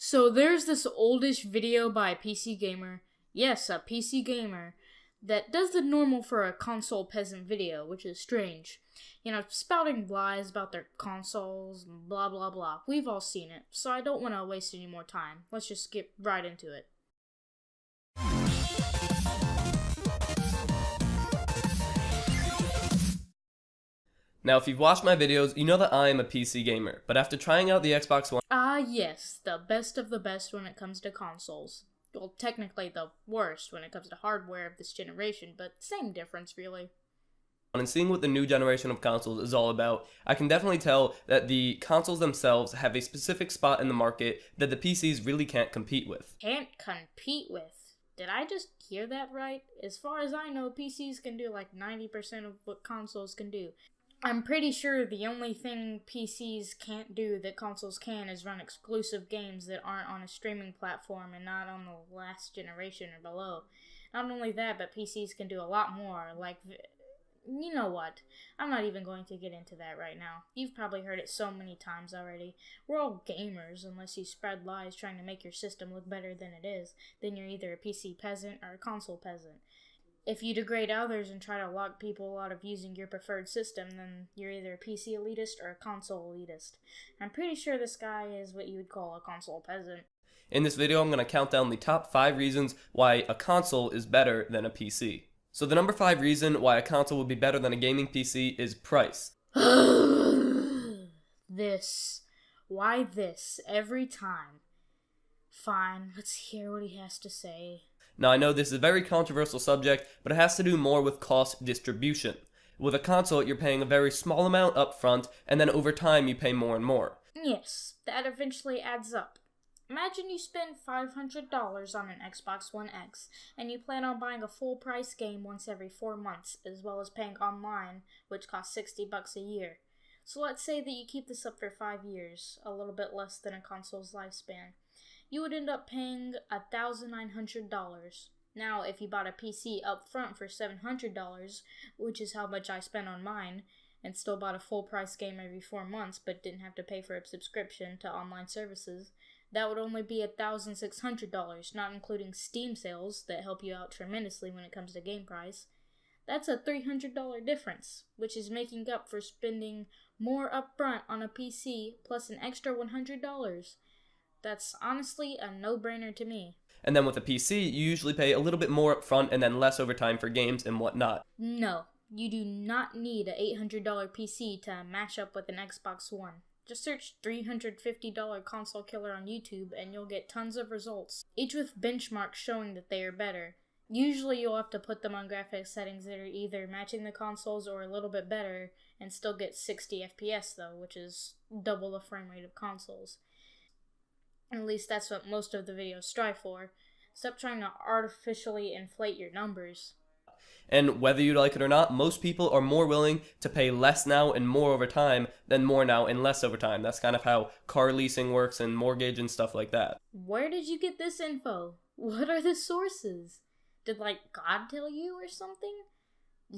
So there's this oldish video by a PC gamer, yes, a PC gamer, that does the normal for a console peasant video, which is strange. You know, spouting lies about their consoles and blah blah blah. We've all seen it, so I don't want to waste any more time. Let's just get right into it. Now, if you've watched my videos, you know that I am a PC gamer, but after trying out the Xbox One... Yes, the best of the best when it comes to consoles. Well, technically the worst when it comes to hardware of this generation, but same difference, really. And seeing what the new generation of consoles is all about, I can definitely tell that the consoles themselves have a specific spot in the market that the PCs really can't compete with. Can't compete with? Did I just hear that right? As far as I know, PCs can do like 90% of what consoles can do. I'm pretty sure the only thing PCs can't do that consoles can is run exclusive games that aren't on a streaming platform and not on the last generation or below. Not only that, but PCs can do a lot more, like... You know what? I'm not even going to get into that right now. You've probably heard it so many times already. We're all gamers unless you spread lies trying to make your system look better than it is. Then you're either a PC peasant or a console peasant. If you degrade others and try to lock people out of using your preferred system, then you're either a PC elitist or a console elitist. I'm pretty sure this guy is what you would call a console peasant. In this video, I'm going to count down the top 5 reasons why a console is better than a PC. So the number 5 reason why a console would be better than a gaming PC is price. This. Why this? Every time. Fine, let's hear what he has to say. Now I know this is a very controversial subject, but it has to do more with cost distribution. With a console, you're paying a very small amount up front, and then over time you pay more and more. Yes, that eventually adds up. Imagine you spend $500 on an Xbox One X, and you plan on buying a full-price game once every 4 months, as well as paying online, which costs $60 a year. So let's say that you keep this up for 5 years, a little bit less than a console's lifespan. You would end up paying $1,900. Now, if you bought a PC up front for $700, which is how much I spent on mine, and still bought a full-price game every 4 months, but didn't have to pay for a subscription to online services, that would only be $1,600, not including Steam sales that help you out tremendously when it comes to game price. That's a $300 difference, which is making up for spending more upfront on a PC plus an extra $100. That's honestly a no-brainer to me. And then with a PC, you usually pay a little bit more upfront and then less over time for games and whatnot. No, you do not need a $800 PC to match up with an Xbox One. Just search $350 console killer on YouTube and you'll get tons of results, each with benchmarks showing that they are better. Usually you'll have to put them on graphics settings that are either matching the consoles or a little bit better and still get 60 FPS though, which is double the frame rate of consoles. At least that's what most of the videos strive for. Stop trying to artificially inflate your numbers. And whether you like it or not, most people are more willing to pay less now and more over time than more now and less over time. That's kind of how car leasing works and mortgage and stuff like that. Where did you get this info? What are the sources? Did, God tell you or something?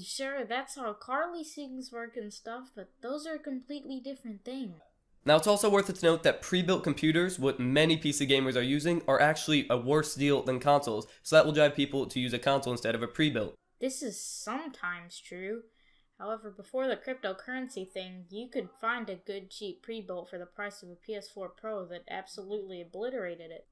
Sure, that's how car leasings work and stuff, but those are a completely different thing. Now, it's also worth it to note that pre-built computers, what many PC gamers are using, are actually a worse deal than consoles, so that will drive people to use a console instead of a pre-built. This is sometimes true. However, before the cryptocurrency thing, you could find a good cheap pre-built for the price of a PS4 Pro that absolutely obliterated it.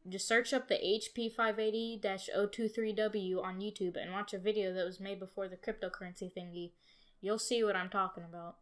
Just search up the HP 580-023W on YouTube and watch a video that was made before the cryptocurrency thingy. You'll see what I'm talking about.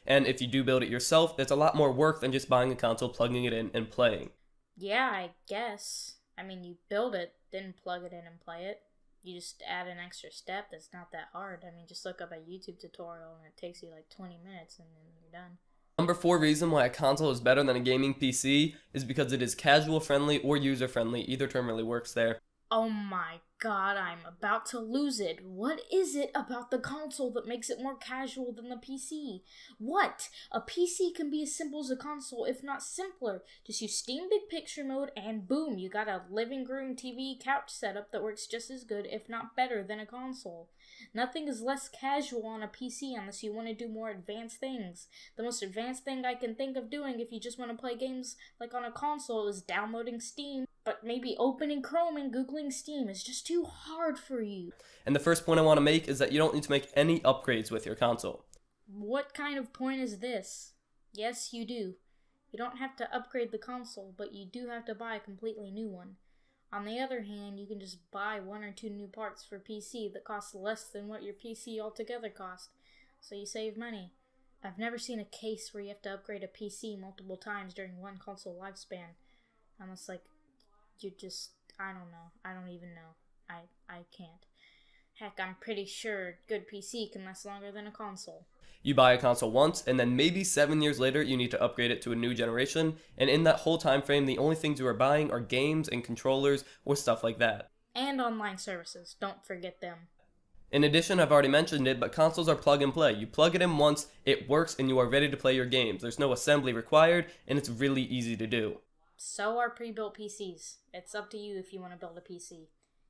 And if you do build it yourself, it's a lot more work than just buying a console, plugging it in, and playing. Yeah, I guess. I mean, you build it, then plug it in and play it. You just add an extra step that's not that hard. I mean, just look up a YouTube tutorial and it takes you like 20 minutes and then you're done. Number 4 reason why a console is better than a gaming PC is because it is casual friendly or user friendly. Either term really works there. Oh my god, I'm about to lose it. What is it about the console that makes it more casual than the PC? What? A PC can be as simple as a console, if not simpler. Just use Steam Big Picture mode and boom, you got a living room TV couch setup that works just as good, if not better, than a console. Nothing is less casual on a PC unless you want to do more advanced things. The most advanced thing I can think of doing if you just want to play games like on a console is downloading Steam, but maybe opening Chrome and Googling Steam is just too hard for you. And the first point I want to make is that you don't need to make any upgrades with your console. What kind of point is this? Yes, you do. You don't have to upgrade the console, but you do have to buy a completely new one. On the other hand, you can just buy 1 or 2 new parts for PC that cost less than what your PC altogether cost, so you save money. I've never seen a case where you have to upgrade a PC multiple times during one console lifespan. Unless, you just, I don't know. I don't even know. I can't. Heck, I'm pretty sure good PC can last longer than a console. You buy a console once, and then maybe 7 years later you need to upgrade it to a new generation, and in that whole time frame the only things you are buying are games and controllers or stuff like that. And online services, don't forget them. In addition, I've already mentioned it, but consoles are plug and play. You plug it in once, it works, and you are ready to play your games. There's no assembly required, and it's really easy to do. So are pre-built PCs. It's up to you if you want to build a PC.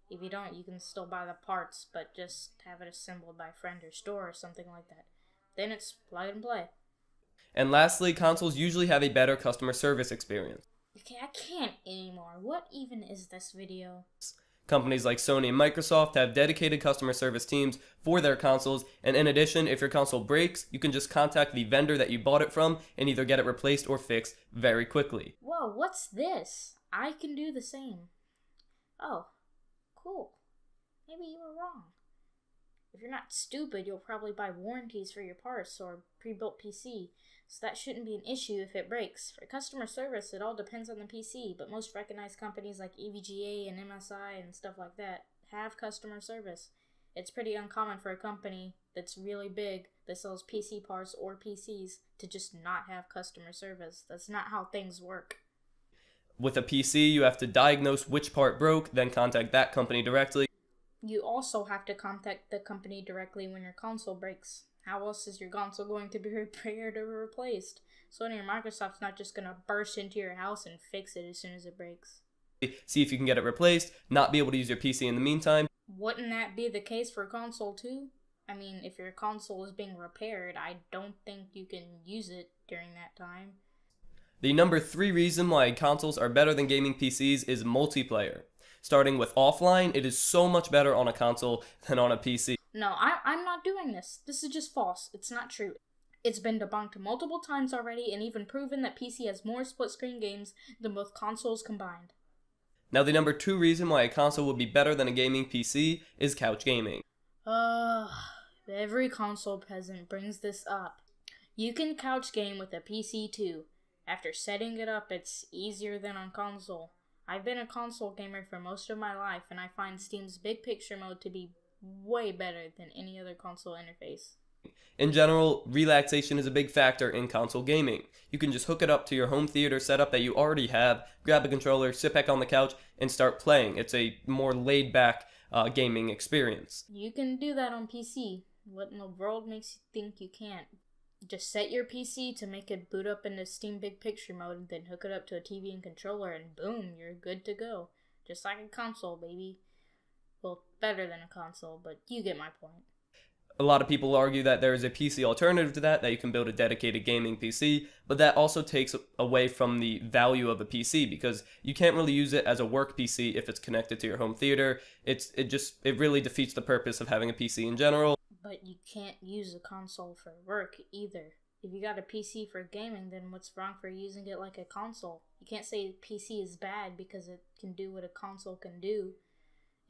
If you don't, you can still buy the parts, but just have it assembled by a friend or store or something like that. Then it's plug and play. And lastly, consoles usually have a better customer service experience. Okay, I can't anymore. What even is this video? Companies like Sony and Microsoft have dedicated customer service teams for their consoles, and in addition, if your console breaks, you can just contact the vendor that you bought it from and either get it replaced or fixed very quickly. Whoa, what's this? I can do the same. Oh, cool. Maybe you were wrong. If you're not stupid, you'll probably buy warranties for your parts or pre-built PC, so that shouldn't be an issue if it breaks. For customer service, it all depends on the PC, but most recognized companies like EVGA and MSI and stuff like that have customer service. It's pretty uncommon for a company that's really big that sells PC parts or PCs to just not have customer service. That's not how things work. With a PC, you have to diagnose which part broke, then contact that company directly. You also have to contact the company directly when your console breaks. How else is your console going to be repaired or replaced? Sony or Microsoft's not just going to burst into your house and fix it as soon as it breaks. See if you can get it replaced, not be able to use your PC in the meantime. Wouldn't that be the case for a console too? I mean, if your console is being repaired, I don't think you can use it during that time. The number 3 reason why consoles are better than gaming PCs is multiplayer. Starting with offline, it is so much better on a console than on a PC. No, I'm not doing this. This is just false. It's not true. It's been debunked multiple times already and even proven that PC has more split-screen games than both consoles combined. Now the number 2 reason why a console would be better than a gaming PC is couch gaming. Every console peasant brings this up. You can couch game with a PC too. After setting it up, it's easier than on console. I've been a console gamer for most of my life, and I find Steam's Big Picture mode to be way better than any other console interface. In general, relaxation is a big factor in console gaming. You can just hook it up to your home theater setup that you already have, grab a controller, sit back on the couch, and start playing. It's a more laid-back gaming experience. You can do that on PC. What in the world makes you think you can't? Just set your PC to make it boot up into Steam Big Picture mode, and then hook it up to a TV and controller, and boom, you're good to go. Just like a console, baby. Well, better than a console, but you get my point. A lot of people argue that there is a PC alternative to that you can build a dedicated gaming PC, but that also takes away from the value of a PC because you can't really use it as a work PC if it's connected to your home theater. It really defeats the purpose of having a PC in general. But you can't use a console for work either. If you got a PC for gaming, then what's wrong for using it like a console? You can't say PC is bad because it can do what a console can do,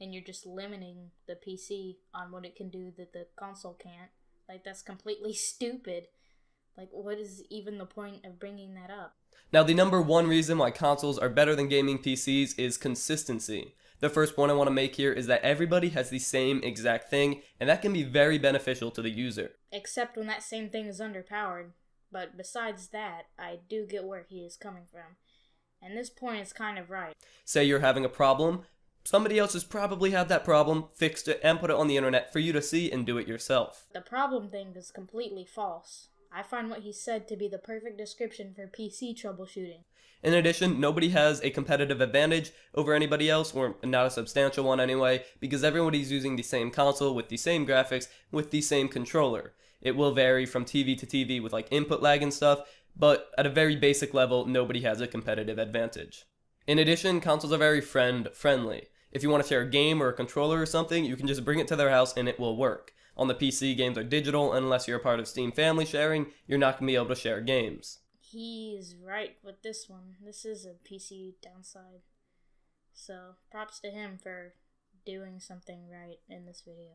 and you're just limiting the PC on what it can do that the console can't. Like, that's completely stupid. Like, what is even the point of bringing that up? Now, the number 1 reason why consoles are better than gaming PCs is consistency. The first point I want to make here is that everybody has the same exact thing, and that can be very beneficial to the user. Except when that same thing is underpowered. But besides that, I do get where he is coming from. And this point is kind of right. Say you're having a problem, somebody else has probably had that problem, fixed it, and put it on the internet for you to see and do it yourself. The problem thing is completely false. I find what he said to be the perfect description for PC troubleshooting. In addition, nobody has a competitive advantage over anybody else, or not a substantial one anyway, because everybody's using the same console with the same graphics with the same controller. It will vary from TV to TV with like input lag and stuff, but at a very basic level, nobody has a competitive advantage. In addition, consoles are very friendly. If you want to share a game or a controller or something, you can just bring it to their house and it will work. On the PC, games are digital, and unless you're a part of Steam family sharing, you're not going to be able to share games. He's right with this one. This is a PC downside. So, props to him for doing something right in this video.